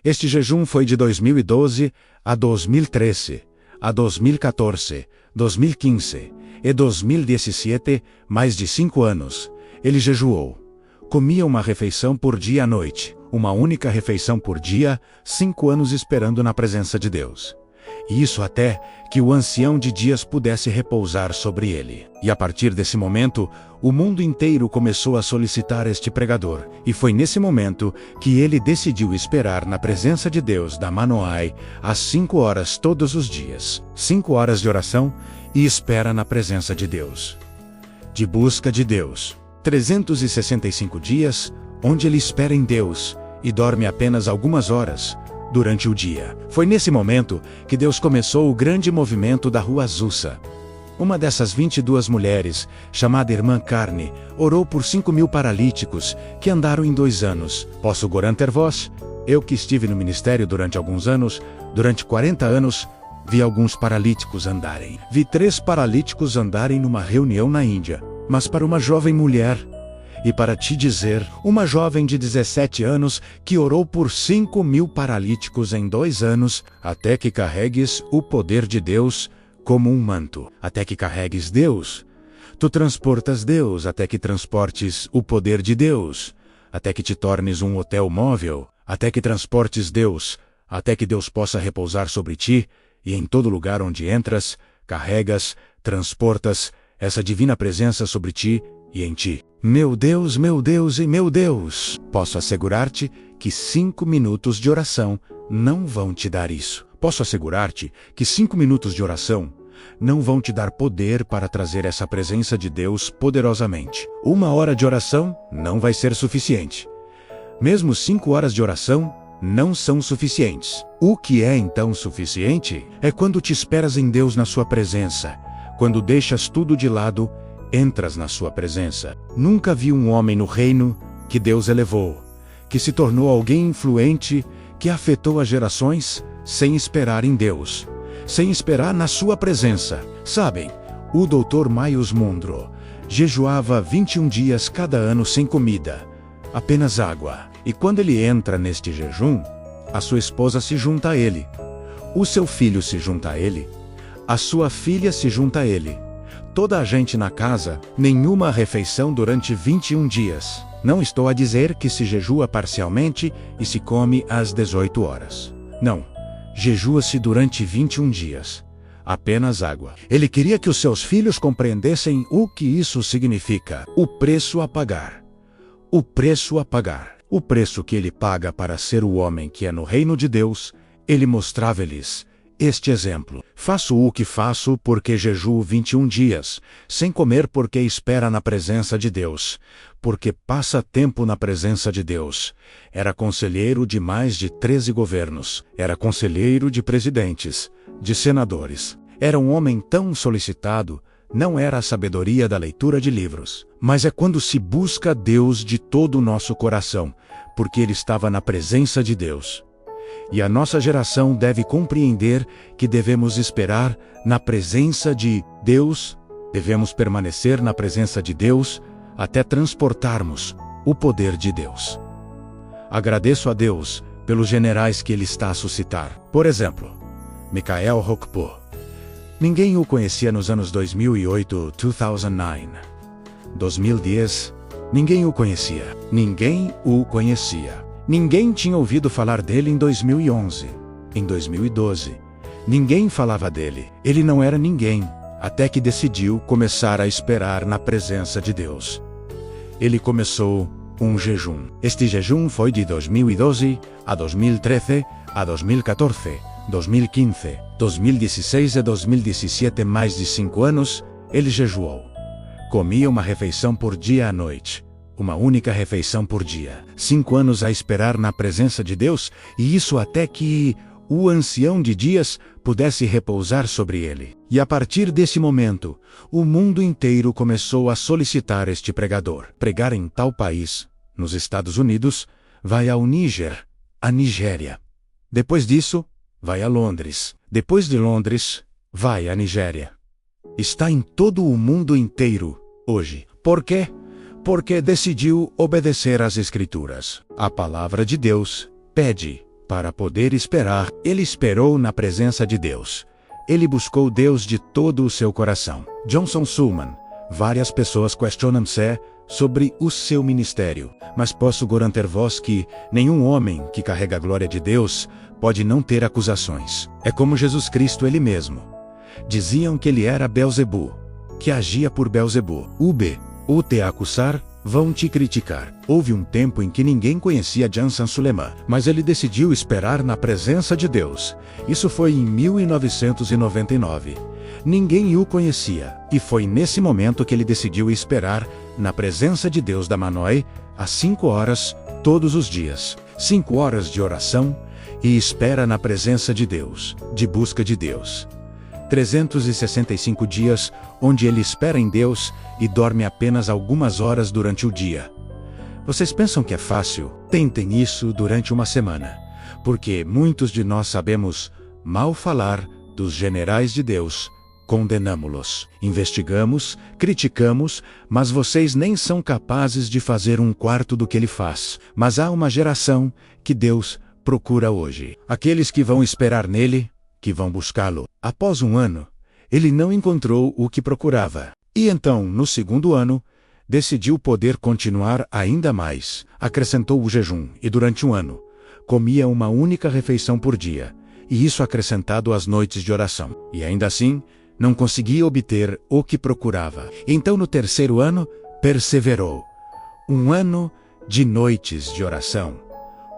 Este jejum foi de 2012 a 2013, a 2014, 2015 e 2017, mais de 5 anos. Ele jejuou. Comia uma refeição por dia à noite, uma única refeição por dia, 5 anos esperando na presença de Deus. E isso até que o ancião de dias pudesse repousar sobre ele. E a partir desse momento, o mundo inteiro começou a solicitar este pregador. E foi nesse momento que ele decidiu esperar na presença de Deus da Manoai às 5 horas todos os dias. 5 horas de oração e espera na presença de Deus. De busca de Deus. 365 dias, onde ele espera em Deus e dorme apenas algumas horas durante o dia. Foi nesse momento que Deus começou o grande movimento da Rua Azusa. Uma dessas 22 mulheres, chamada Irmã Carne, orou por 5.000 paralíticos que andaram em 2 anos. Posso garantir vós? Eu que estive no ministério durante alguns anos, durante 40 anos, vi alguns paralíticos andarem. Vi 3 paralíticos andarem numa reunião na Índia. Mas para uma jovem mulher, e para te dizer, uma jovem de 17 anos que orou por 5.000 paralíticos em 2 anos, até que carregues o poder de Deus como um manto. Até que carregues Deus. Tu transportas Deus até que transportes o poder de Deus. Até que te tornes um hotel móvel. Até que transportes Deus. Até que Deus possa repousar sobre ti, e em todo lugar onde entras, carregas, transportas essa divina presença sobre ti e em ti. Meu Deus e meu Deus! Posso assegurar-te que 5 minutos de oração não vão te dar isso. Posso assegurar-te que 5 minutos de oração não vão te dar poder para trazer essa presença de Deus poderosamente. 1 hora de oração não vai ser suficiente. Mesmo 5 horas de oração não são suficientes. O que é então suficiente é quando te esperas em Deus na sua presença. Quando deixas tudo de lado, entras na sua presença. Nunca vi um homem no reino que Deus elevou, que se tornou alguém influente, que afetou as gerações, sem esperar em Deus, sem esperar na sua presença. Sabem, o Dr. Myles Munroe jejuava 21 dias cada ano sem comida, apenas água. E quando ele entra neste jejum, a sua esposa se junta a ele, o seu filho se junta a ele, a sua filha se junta a ele. Toda a gente na casa, nenhuma refeição durante 21 dias. Não estou a dizer que se jejua parcialmente e se come às 18 horas. Não, jejua-se durante 21 dias. Apenas água. Ele queria que os seus filhos compreendessem o que isso significa. O preço a pagar. O preço a pagar. O preço que ele paga para ser o homem que é no reino de Deus. Ele mostrava-lhes este exemplo. Faço o que faço porque jejuo 21 dias, sem comer porque espera na presença de Deus, porque passa tempo na presença de Deus. Era conselheiro de mais de 13 governos, era conselheiro de presidentes, de senadores. Era um homem tão solicitado, não era a sabedoria da leitura de livros, mas é quando se busca Deus de todo o nosso coração, porque ele estava na presença de Deus. E a nossa geração deve compreender que devemos esperar na presença de Deus, devemos permanecer na presença de Deus até transportarmos o poder de Deus. Agradeço a Deus pelos generais que ele está a suscitar. Por exemplo, Mikhail Rokpo. Ninguém o conhecia nos anos 2008, 2009. 2010, ninguém o conhecia. Ninguém o conhecia. Ninguém tinha ouvido falar dele em 2011, em 2012. Ninguém falava dele. Ele não era ninguém, até que decidiu começar a esperar na presença de Deus. Ele começou um jejum. Este jejum foi de 2012 a 2013, a 2014, 2015, 2016 e 2017, mais de 5 anos, ele jejuou. Comia uma refeição por dia à noite. Uma única refeição por dia. 5 anos a esperar na presença de Deus, e isso até que o ancião de dias pudesse repousar sobre ele. E a partir desse momento, o mundo inteiro começou a solicitar este pregador. Pregar em tal país, nos Estados Unidos, vai ao Níger, a Nigéria. Depois disso, vai a Londres. Depois de Londres, vai à Nigéria. Está em todo o mundo inteiro, hoje. Por quê? Porque decidiu obedecer às Escrituras. A palavra de Deus pede para poder esperar. Ele esperou na presença de Deus. Ele buscou Deus de todo o seu coração. Johnson Sulman. Várias pessoas questionam-se sobre o seu ministério, mas posso garantir-vos que nenhum homem que carrega a glória de Deus pode não ter acusações. É como Jesus Cristo ele mesmo. Diziam que ele era Belzebu, que agia por Belzebu. Ou te acusar, vão te criticar. Houve um tempo em que ninguém conhecia Johnson Sulman, mas ele decidiu esperar na presença de Deus. Isso foi em 1999. Ninguém o conhecia, e foi nesse momento que ele decidiu esperar na presença de Deus da Manoi, às 5 horas, todos os dias. 5 horas de oração e espera na presença de Deus, de busca de Deus. 365 dias onde ele espera em Deus e dorme apenas algumas horas durante o dia. Vocês pensam que é fácil? Tentem isso durante uma semana, porque muitos de nós sabemos mal falar dos generais de Deus. Condenamo-los, investigamos, criticamos, mas vocês nem são capazes de fazer um quarto do que ele faz. Mas há uma geração que Deus procura hoje. Aqueles que vão esperar nele, que vão buscá-lo. Após um ano, ele não encontrou o que procurava. E então, no segundo ano, decidiu poder continuar ainda mais. Acrescentou o jejum e durante um ano, comia uma única refeição por dia, e isso acrescentado às noites de oração. E ainda assim, não conseguia obter o que procurava. Então, no terceiro ano, perseverou. Um ano de noites de oração.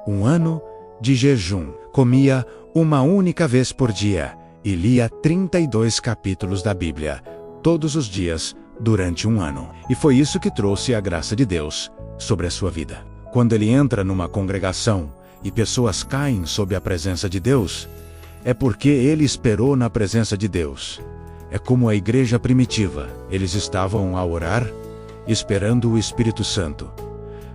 Um ano de jejum. Comia uma única vez por dia e lia 32 capítulos da Bíblia, todos os dias, durante um ano. E foi isso que trouxe a graça de Deus sobre a sua vida. Quando ele entra numa congregação e pessoas caem sob a presença de Deus, é porque ele esperou na presença de Deus. É como a igreja primitiva. Eles estavam a orar, esperando o Espírito Santo.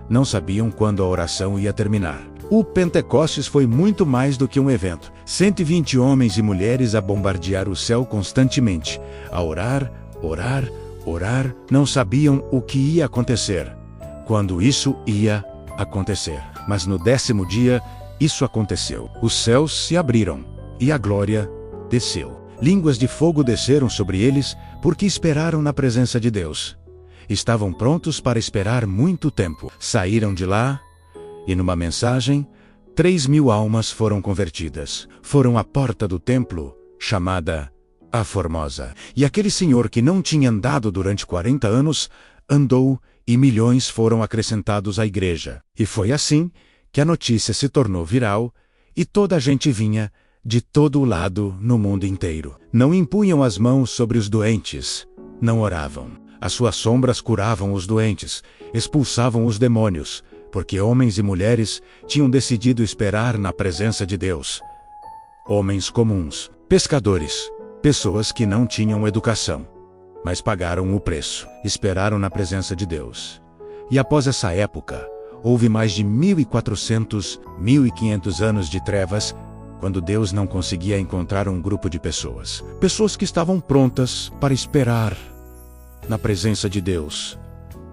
Não sabiam quando a oração ia terminar. O Pentecostes foi muito mais do que um evento. 120 homens e mulheres a bombardear o céu constantemente, a orar, orar, orar. Não sabiam o que ia acontecer, quando isso ia acontecer. Mas no 10º dia, isso aconteceu. Os céus se abriram e a glória desceu. Línguas de fogo desceram sobre eles, porque esperaram na presença de Deus. Estavam prontos para esperar muito tempo. Saíram de lá, e numa mensagem, 3.000 almas foram convertidas. Foram à porta do templo, chamada a Formosa. E aquele senhor que não tinha andado durante 40 anos, andou, e milhões foram acrescentados à igreja. E foi assim que a notícia se tornou viral, e toda a gente vinha de todo o lado no mundo inteiro. Não impunham as mãos sobre os doentes, não oravam. As suas sombras curavam os doentes, expulsavam os demônios, porque homens e mulheres tinham decidido esperar na presença de Deus. Homens comuns, pescadores, pessoas que não tinham educação, mas pagaram o preço, esperaram na presença de Deus. E após essa época, houve mais de 1.400, 1.500 anos de trevas, quando Deus não conseguia encontrar um grupo de pessoas. Pessoas que estavam prontas para esperar na presença de Deus,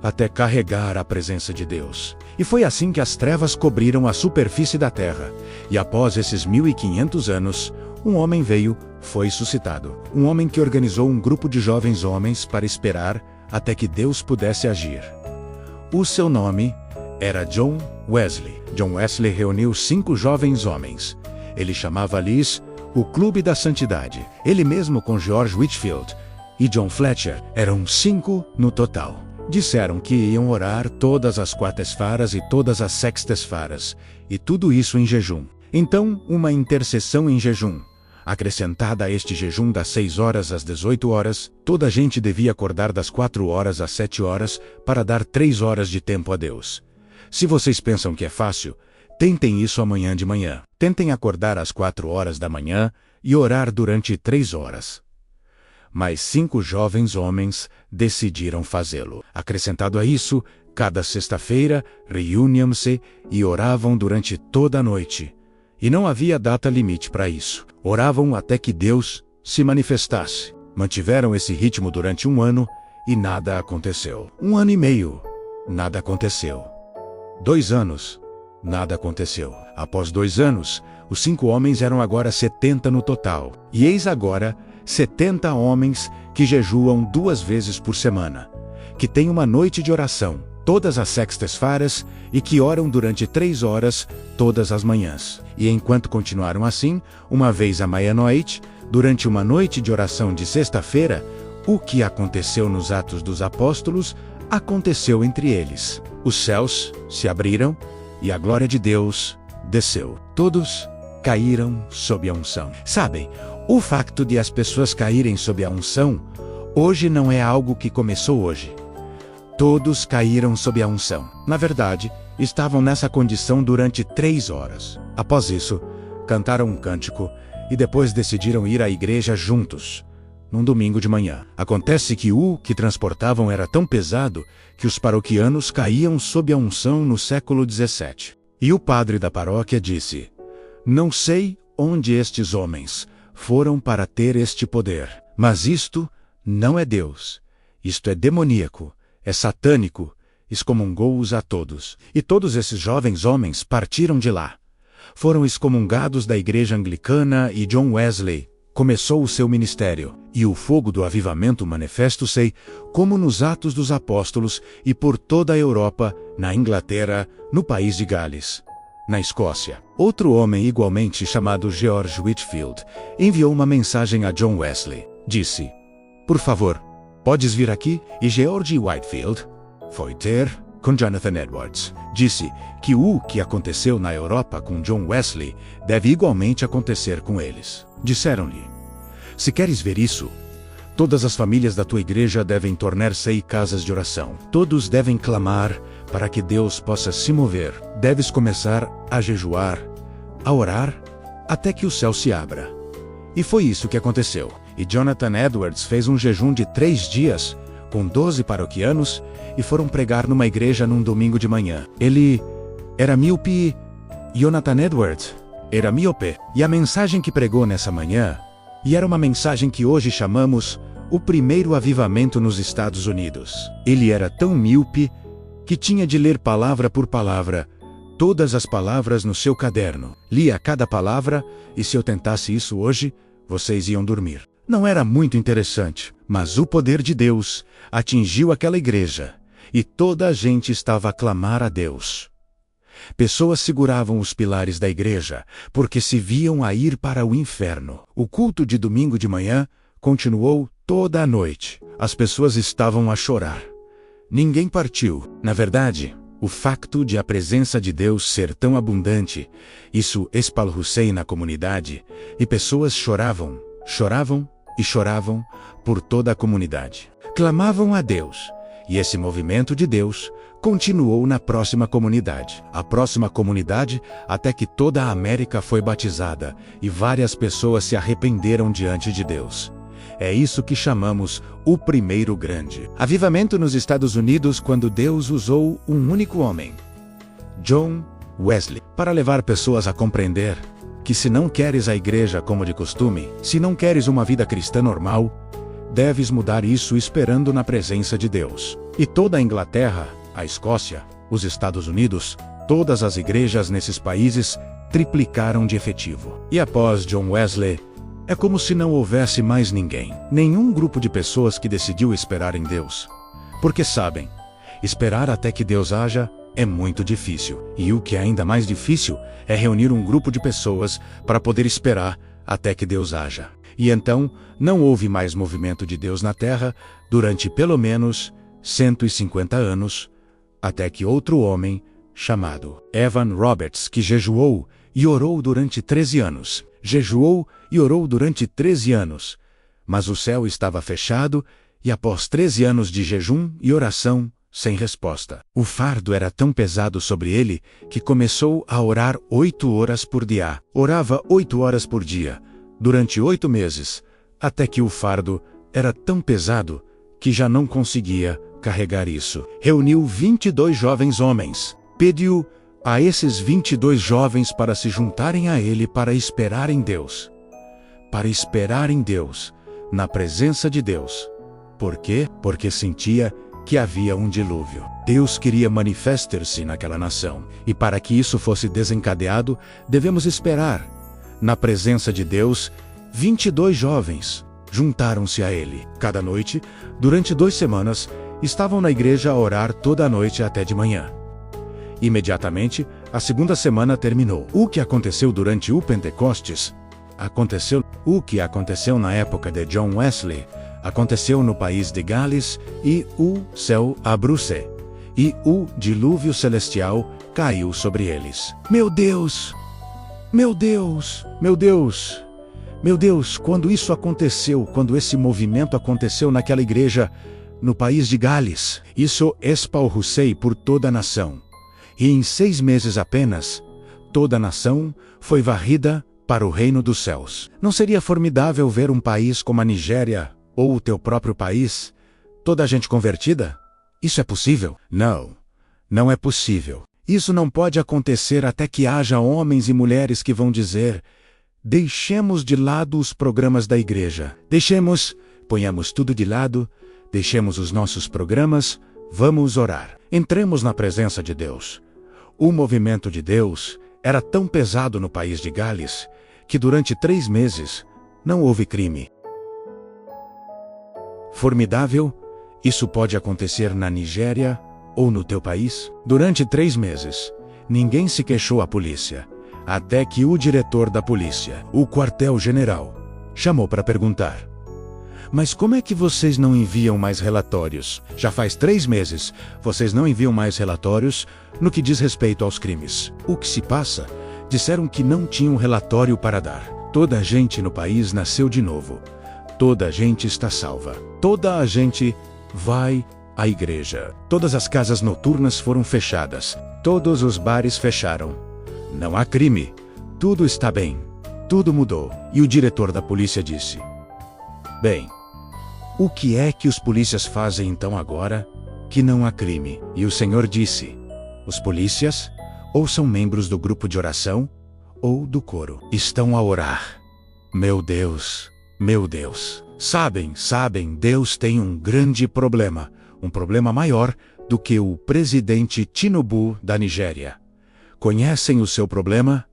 até carregar a presença de Deus. E foi assim que as trevas cobriram a superfície da terra. E após esses 1.500 anos, um homem veio, foi suscitado. Um homem que organizou um grupo de jovens homens para esperar até que Deus pudesse agir. O seu nome era John Wesley. John Wesley reuniu 5 jovens homens. Ele chamava-lhes o Clube da Santidade. Ele mesmo com George Whitefield e John Fletcher eram 5 no total. Disseram que iam orar todas as quartas-feiras e todas as sextas-feiras, e tudo isso em jejum. Então, uma intercessão em jejum. Acrescentada a este jejum das 6 horas às 18 horas, toda a gente devia acordar das 4 horas às 7 horas para dar 3 horas de tempo a Deus. Se vocês pensam que é fácil, tentem isso amanhã de manhã. Tentem acordar às 4 horas da manhã e orar durante 3 horas. Mas 5 jovens homens decidiram fazê-lo. Acrescentado a isso, cada sexta-feira reuniam-se e oravam durante toda a noite. E não havia data limite para isso. Oravam até que Deus se manifestasse. Mantiveram esse ritmo durante um ano e nada aconteceu. 1 ano e meio, nada aconteceu. 2 anos, Nada aconteceu. Após 2 anos, os 5 homens eram agora 70 no total. E eis agora 70 homens que jejuam 2 vezes por semana, que têm uma noite de oração, todas as sextas-feiras, e que oram durante 3 horas, todas as manhãs. E enquanto continuaram assim, uma vez à meia-noite, durante uma noite de oração de sexta-feira, o que aconteceu nos Atos dos Apóstolos, aconteceu entre eles. Os céus se abriram, e a glória de Deus desceu. Todos caíram sob a unção. Sabem, o facto de as pessoas caírem sob a unção, hoje não é algo que começou hoje. Todos caíram sob a unção. Na verdade, estavam nessa condição durante 3 horas. Após isso, cantaram um cântico e depois decidiram ir à igreja juntos, num domingo de manhã. Acontece que o que transportavam era tão pesado que os paroquianos caíam sob a unção no século XVII. E o padre da paróquia disse: "Não sei onde estes homens foram para ter este poder, mas isto não é Deus. Isto é demoníaco, é satânico." Excomungou-os a todos. E todos esses jovens homens partiram de lá. Foram excomungados da igreja anglicana e John Wesley começou o seu ministério. E o fogo do avivamento manifesta-se, como nos Atos dos Apóstolos, e por toda a Europa, na Inglaterra, no país de Gales, na Escócia. Outro homem igualmente chamado George Whitefield enviou uma mensagem a John Wesley. Disse: "Por favor, podes vir aqui?" E George Whitefield foi ter com Jonathan Edwards. Disse que o que aconteceu na Europa com John Wesley deve igualmente acontecer com eles. Disseram-lhe: "Se queres ver isso, todas as famílias da tua igreja devem tornar-se casas de oração. Todos devem clamar para que Deus possa se mover. Deves começar a jejuar, a orar, até que o céu se abra." E foi isso que aconteceu. E Jonathan Edwards fez um jejum de 3 dias, com 12 paroquianos, e foram pregar numa igreja num domingo de manhã. Ele era míope. Jonathan Edwards era míope. E a mensagem que pregou nessa manhã, e era uma mensagem que hoje chamamos o primeiro avivamento nos Estados Unidos. Ele era tão míope que tinha de ler palavra por palavra, todas as palavras no seu caderno. Lia cada palavra, e se eu tentasse isso hoje, vocês iam dormir. Não era muito interessante, mas o poder de Deus atingiu aquela igreja, e toda a gente estava a clamar a Deus. Pessoas seguravam os pilares da igreja, porque se viam a ir para o inferno. O culto de domingo de manhã continuou toda a noite. As pessoas estavam a chorar. Ninguém partiu. Na verdade, o facto de a presença de Deus ser tão abundante, isso espalhou-se na comunidade, e pessoas choravam, choravam e choravam por toda a comunidade. Clamavam a Deus, e esse movimento de Deus continuou na próxima comunidade. A próxima comunidade, até que toda a América foi batizada, e várias pessoas se arrependeram diante de Deus. É isso que chamamos o primeiro grande avivamento nos Estados Unidos, quando Deus usou um único homem, John Wesley, para levar pessoas a compreender que se não queres a igreja como de costume, se não queres uma vida cristã normal, deves mudar isso esperando na presença de Deus. E toda a Inglaterra, a Escócia, os Estados Unidos, todas as igrejas nesses países triplicaram de efetivo. E após John Wesley, é como se não houvesse mais ninguém, nenhum grupo de pessoas que decidiu esperar em Deus. Porque sabem, esperar até que Deus haja é muito difícil. E o que é ainda mais difícil é reunir um grupo de pessoas para poder esperar até que Deus haja. E então, não houve mais movimento de Deus na terra durante pelo menos 150 anos, até que outro homem, chamado Evan Roberts, que jejuou e orou durante 13 anos. Jejuou e orou durante 13 anos, mas o céu estava fechado, e após 13 anos de jejum e oração, sem resposta. O fardo era tão pesado sobre ele que começou a orar 8 horas por dia. Orava 8 horas por dia, durante 8 meses, até que o fardo era tão pesado que já não conseguia carregar isso. Reuniu 22 jovens homens. Pediu a esses 22 jovens para se juntarem a ele para esperar em Deus. Para esperar em Deus, na presença de Deus. Por quê? Porque sentia que havia um dilúvio. Deus queria manifestar-se naquela nação, e para que isso fosse desencadeado, devemos esperar. Na presença de Deus, 22 jovens juntaram-se a ele. Cada noite, durante 2 semanas, estavam na igreja a orar toda a noite até de manhã. Imediatamente, a segunda semana terminou. O que aconteceu durante o Pentecostes aconteceu. O que aconteceu na época de John Wesley aconteceu no país de Gales, e o céu abriu-se, e o dilúvio celestial caiu sobre eles. Meu Deus! Meu Deus! Meu Deus! Meu Deus! Quando isso aconteceu, quando esse movimento aconteceu naquela igreja, no país de Gales, isso esparrou-se por toda a nação. E em 6 meses apenas, toda a nação foi varrida para o reino dos céus. Não seria formidável ver um país como a Nigéria, ou o teu próprio país, toda a gente convertida? Isso é possível? Não, não é possível. Isso não pode acontecer até que haja homens e mulheres que vão dizer: deixemos de lado os programas da igreja. Ponhamos tudo de lado, deixemos os nossos programas, vamos orar. Entremos na presença de Deus. O movimento de Deus era tão pesado no país de Gales, que durante 3 meses não houve crime. Formidável, isso pode acontecer na Nigéria ou no teu país? Durante 3 meses, ninguém se queixou à polícia, até que o diretor da polícia, o quartel-general, chamou para perguntar: mas como é que vocês não enviam mais relatórios? Já faz 3 meses, vocês não enviam mais relatórios no que diz respeito aos crimes. O que se passa? Disseram que não tinham relatório para dar. Toda a gente no país nasceu de novo. Toda a gente está salva. Toda a gente vai à igreja. Todas as casas noturnas foram fechadas. Todos os bares fecharam. Não há crime. Tudo está bem. Tudo mudou. E o diretor da polícia disse: bem, o que é que os polícias fazem então agora que não há crime? E o Senhor disse: os polícias ou são membros do grupo de oração ou do coro. Estão a orar. Meu Deus! Meu Deus! Sabem, Deus tem um grande problema. Um problema maior do que o presidente Tinubu da Nigéria. Conhecem o seu problema?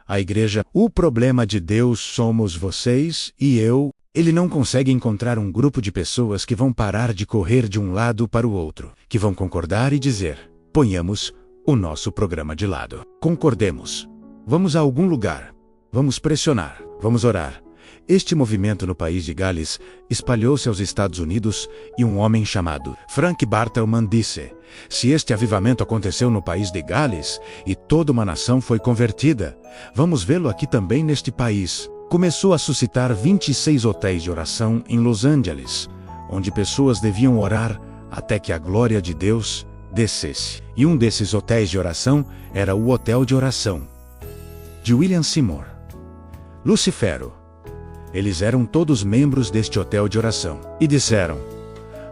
A igreja. O problema de Deus somos vocês e eu. Ele não consegue encontrar um grupo de pessoas que vão parar de correr de um lado para o outro, que vão concordar e dizer: ponhamos o nosso programa de lado. Concordemos. Vamos a algum lugar. Vamos pressionar. Vamos orar. Este movimento no país de Gales espalhou-se aos Estados Unidos e um homem chamado Frank Bartleman disse: se este avivamento aconteceu no país de Gales e toda uma nação foi convertida, vamos vê-lo aqui também neste país. Começou a suscitar 26 hotéis de oração em Los Angeles, onde pessoas deviam orar até que a glória de Deus descesse. E um desses hotéis de oração era o Hotel de Oração de William Seymour. Lucifero. Eles eram todos membros deste hotel de oração. E disseram: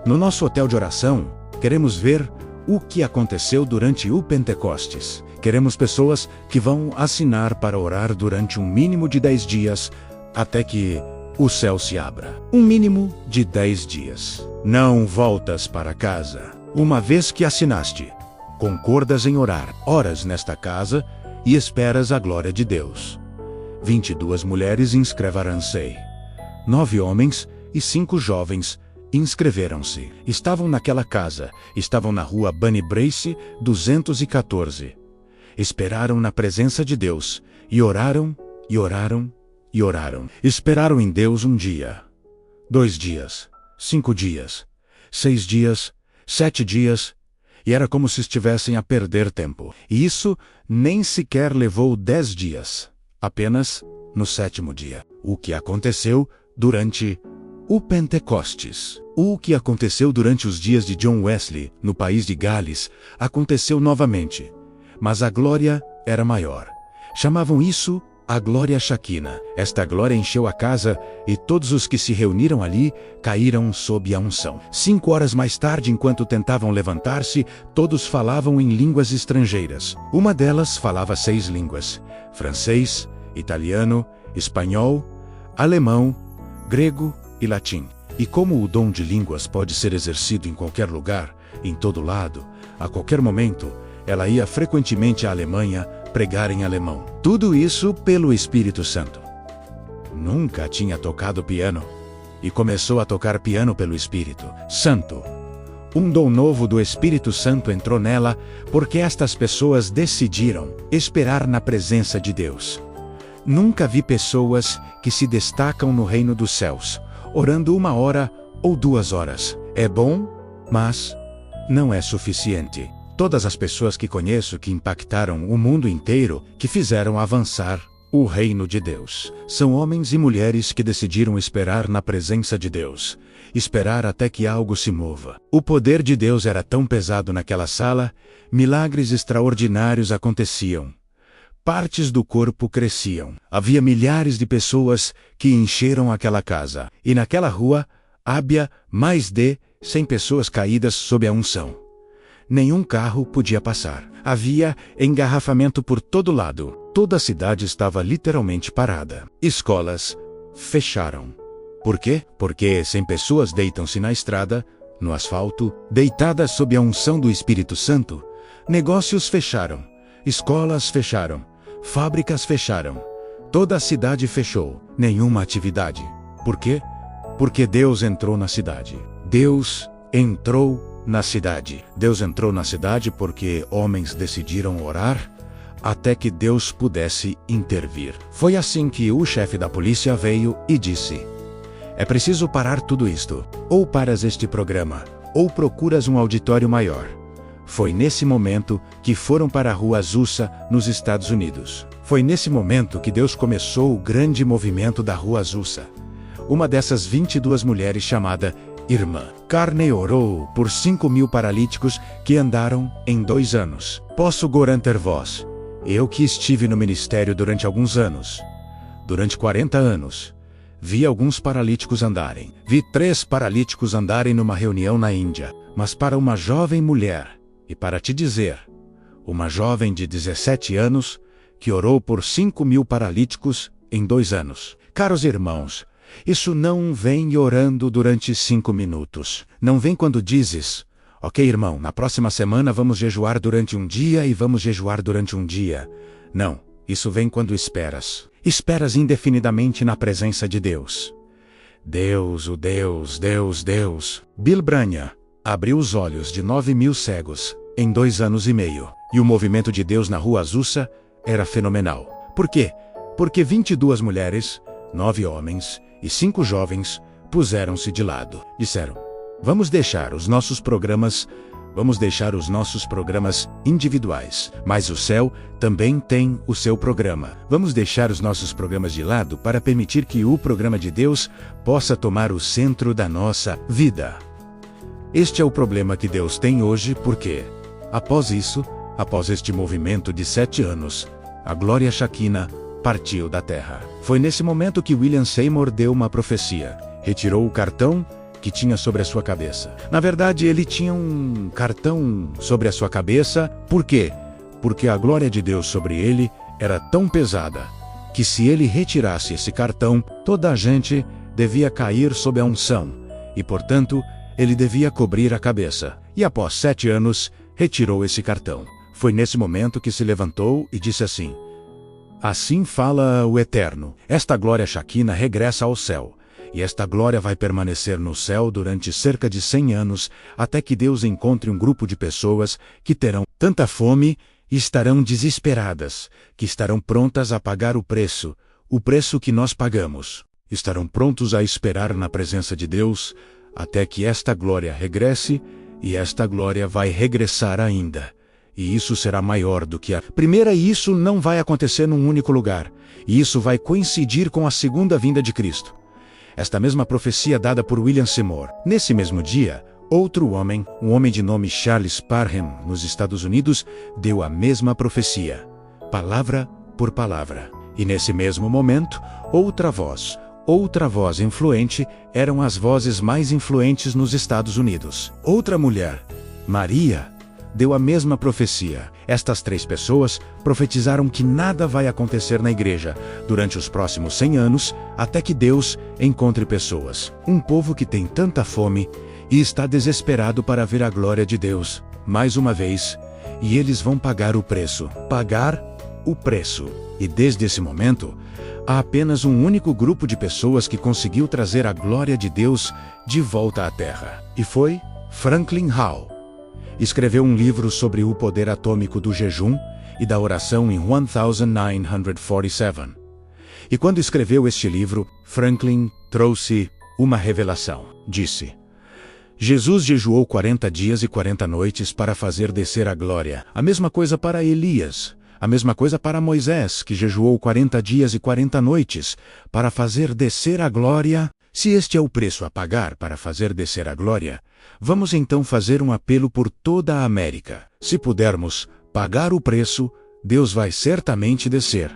no nosso hotel de oração, queremos ver o que aconteceu durante o Pentecostes. Queremos pessoas que vão assinar para orar durante um mínimo de 10 dias, até que o céu se abra. Um mínimo de 10 dias. Não voltas para casa. Uma vez que assinaste, concordas em orar, oras nesta casa e esperas a glória de Deus. 22 mulheres inscreveram-se. 9 homens e 5 jovens inscreveram-se. Estavam naquela casa, estavam na rua Bunny Brace 214. Esperaram na presença de Deus, e oraram, e oraram, e oraram. Esperaram em Deus 1 dia, 2 dias, 5 dias, 6 dias, 7 dias, e era como se estivessem a perder tempo. E isso nem sequer levou 10 dias, apenas no 7º dia. O que aconteceu durante o Pentecostes? O que aconteceu durante os dias de John Wesley, no país de Gales, aconteceu novamente. Mas a glória era maior. Chamavam isso a glória Shekinah. Esta glória encheu a casa e todos os que se reuniram ali caíram sob a unção. 5 horas mais tarde, enquanto tentavam levantar-se, todos falavam em línguas estrangeiras. Uma delas falava 6 línguas: francês, italiano, espanhol, alemão, grego e latim. E como o dom de línguas pode ser exercido em qualquer lugar, em todo lado, a qualquer momento. Ela ia frequentemente à Alemanha pregar em alemão. Tudo isso pelo Espírito Santo. Nunca tinha tocado piano e começou a tocar piano pelo Espírito Santo. Um dom novo do Espírito Santo entrou nela porque estas pessoas decidiram esperar na presença de Deus. Nunca vi pessoas que se destacam no reino dos céus, orando 1 hora ou 2 horas. É bom, mas não é suficiente. Todas as pessoas que conheço que impactaram o mundo inteiro, que fizeram avançar o reino de Deus, são homens e mulheres que decidiram esperar na presença de Deus, esperar até que algo se mova. O poder de Deus era tão pesado naquela sala, milagres extraordinários aconteciam. Partes do corpo cresciam. Havia milhares de pessoas que encheram aquela casa. E naquela rua, havia mais de 100 pessoas caídas sob a unção. Nenhum carro podia passar. Havia engarrafamento por todo lado. Toda a cidade estava literalmente parada. Escolas fecharam. Por quê? Porque 100 pessoas deitam-se na estrada, no asfalto, deitadas sob a unção do Espírito Santo. Negócios fecharam. Escolas fecharam. Fábricas fecharam. Toda a cidade fechou. Nenhuma atividade. Por quê? Porque Deus entrou na cidade. Deus entrou na cidade. Deus entrou na cidade porque homens decidiram orar até que Deus pudesse intervir. Foi assim que o chefe da polícia veio e disse: é preciso parar tudo isto. Ou paras este programa, ou procuras um auditório maior. Foi nesse momento que foram para a Rua Azusa, nos Estados Unidos. Foi nesse momento que Deus começou o grande movimento da Rua Azusa. Uma dessas 22 mulheres, chamada Irmã Carney, orou por 5.000 paralíticos que andaram em 2 anos. Posso garantir-vos, eu que estive no ministério durante alguns anos, durante 40 anos, vi alguns paralíticos andarem. Vi 3 paralíticos andarem numa reunião na Índia. Mas para uma jovem mulher, e para te dizer, uma jovem de 17 anos, que orou por 5.000 paralíticos em 2 anos. Caros irmãos, isso não vem orando durante 5 minutos. Não vem quando dizes: ok, irmão, na próxima semana vamos jejuar durante um dia e vamos jejuar durante um dia. Não, isso vem quando esperas. Esperas indefinidamente na presença de Deus. Deus, o Deus, Deus, Deus. Bill Branham abriu os olhos de 9.000 cegos em 2 anos e meio. E o movimento de Deus na Rua Azusa era fenomenal. Por quê? Porque 22 mulheres, 9 homens e 5 jovens puseram-se de lado. Disseram: vamos deixar os nossos programas individuais, mas o céu também tem o seu programa. Vamos deixar os nossos programas de lado para permitir que o programa de Deus possa tomar o centro da nossa vida. Este é o problema que Deus tem hoje, porque, após este movimento de 7 anos, a glória Shekinah partiu da terra. Foi nesse momento que William Seymour deu uma profecia. Retirou o cartão que tinha sobre a sua cabeça. Na verdade, ele tinha um cartão sobre a sua cabeça. Por quê? Porque a glória de Deus sobre ele era tão pesada que se ele retirasse esse cartão, toda a gente devia cair sob a unção e, portanto, ele devia cobrir a cabeça. E após 7 anos, retirou esse cartão. Foi nesse momento que se levantou e disse assim: assim fala o Eterno, esta glória Shekinah regressa ao céu. E esta glória vai permanecer no céu durante cerca de 100 anos, até que Deus encontre um grupo de pessoas que terão tanta fome e estarão desesperadas, que estarão prontas a pagar o preço que nós pagamos. Estarão prontos a esperar na presença de Deus, até que esta glória regresse, e esta glória vai regressar ainda. E isso será maior do que a primeira, e isso não vai acontecer num único lugar. E isso vai coincidir com a segunda vinda de Cristo. Esta mesma profecia dada por William Seymour. Nesse mesmo dia, outro homem, um homem de nome Charles Parham, nos Estados Unidos, deu a mesma profecia, palavra por palavra. E nesse mesmo momento, outra voz influente, eram as vozes mais influentes nos Estados Unidos. Outra mulher, Maria, deu a mesma profecia. Estas 3 pessoas profetizaram que nada vai acontecer na igreja durante os próximos 100 anos, até que Deus encontre pessoas. Um povo que tem tanta fome e está desesperado para ver a glória de Deus, mais uma vez, e eles vão pagar o preço. Pagar o preço. E desde esse momento, há apenas um único grupo de pessoas que conseguiu trazer a glória de Deus de volta à Terra. E foi Franklin Hall. Escreveu um livro sobre o poder atômico do jejum e da oração em 1947. E quando escreveu este livro, Franklin trouxe uma revelação. Disse: Jesus jejuou 40 dias e 40 noites para fazer descer a glória. A mesma coisa para Elias. A mesma coisa para Moisés, que jejuou 40 dias e 40 noites para fazer descer a glória. Se este é o preço a pagar para fazer descer a glória, vamos então fazer um apelo por toda a América. Se pudermos pagar o preço, Deus vai certamente descer.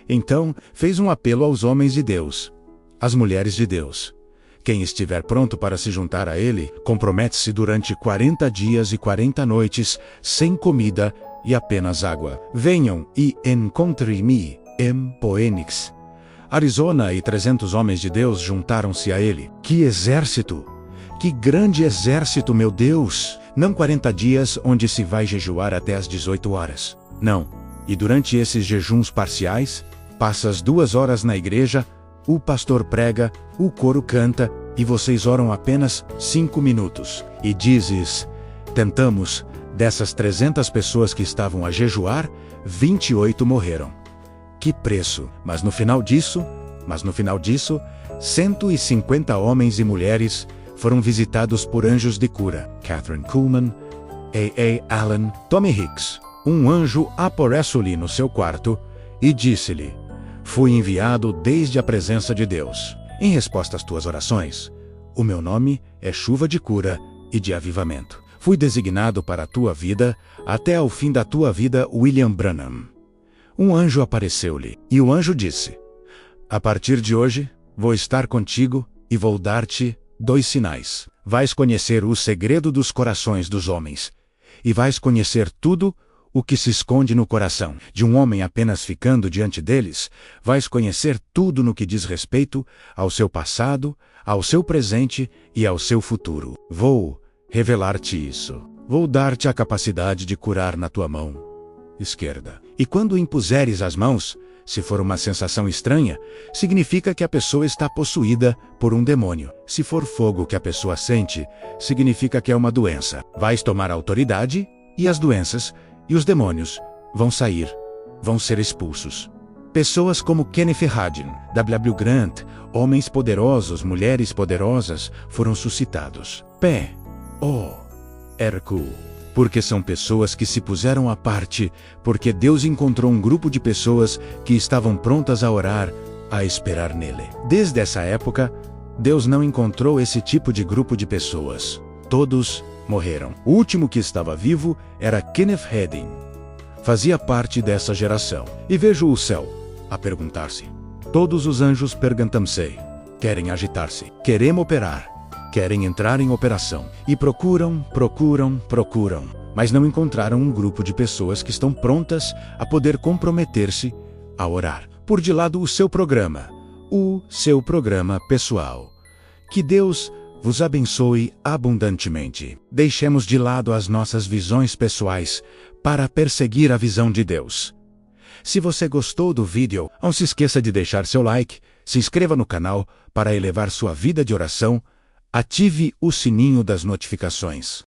Então, fez um apelo aos homens de Deus, às mulheres de Deus. Quem estiver pronto para se juntar a ele, compromete-se durante 40 dias e 40 noites, sem comida e apenas água. Venham e encontrem-me em Phoenix, Arizona, e 300 homens de Deus juntaram-se a ele. Que exército! Que grande exército, meu Deus! Não 40 dias onde se vai jejuar até às 18 horas. Não. E durante esses jejuns parciais, passas 2 horas na igreja, o pastor prega, o coro canta, e vocês oram apenas 5 minutos. E dizes: tentamos, dessas 300 pessoas que estavam a jejuar, 28 morreram. Que preço! Mas no final disso, 150 homens e mulheres foram visitados por anjos de cura. Catherine Kuhlman, A. Allen, Tommy Hicks. Um anjo apareceu-lhe no seu quarto e disse-lhe: fui enviado desde a presença de Deus. Em resposta às tuas orações, o meu nome é chuva de cura e de avivamento. Fui designado para a tua vida, até ao fim da tua vida, William Branham. Um anjo apareceu-lhe, e o anjo disse: a partir de hoje, vou estar contigo e vou dar-te 2 sinais. Vais conhecer o segredo dos corações dos homens, e vais conhecer tudo o que se esconde no coração de um homem apenas ficando diante deles. Vais conhecer tudo no que diz respeito ao seu passado, ao seu presente e ao seu futuro. Vou revelar-te isso. Vou dar-te a capacidade de curar na tua mão esquerda. E quando impuseres as mãos, se for uma sensação estranha, significa que a pessoa está possuída por um demônio. Se for fogo que a pessoa sente, significa que é uma doença. Vais tomar autoridade e as doenças e os demônios vão sair, vão ser expulsos. Pessoas como Kenneth Hagin, W. Grant, homens poderosos, mulheres poderosas, foram suscitados. P.O.R.Q. Porque são pessoas que se puseram à parte, porque Deus encontrou um grupo de pessoas que estavam prontas a orar, a esperar nele. Desde essa época, Deus não encontrou esse tipo de grupo de pessoas. Todos morreram. O último que estava vivo era Kenneth Hagin. Fazia parte dessa geração. E vejo o céu a perguntar-se. Todos os anjos perguntam-se. Querem agitar-se. Querem operar. Querem entrar em operação. E procuram, mas não encontraram um grupo de pessoas que estão prontas a poder comprometer-se a orar. Por de lado o seu programa pessoal. Que Deus vos abençoe abundantemente. Deixemos de lado as nossas visões pessoais para perseguir a visão de Deus. Se você gostou do vídeo, não se esqueça de deixar seu like, se inscreva no canal para elevar sua vida de oração, ative o sininho das notificações.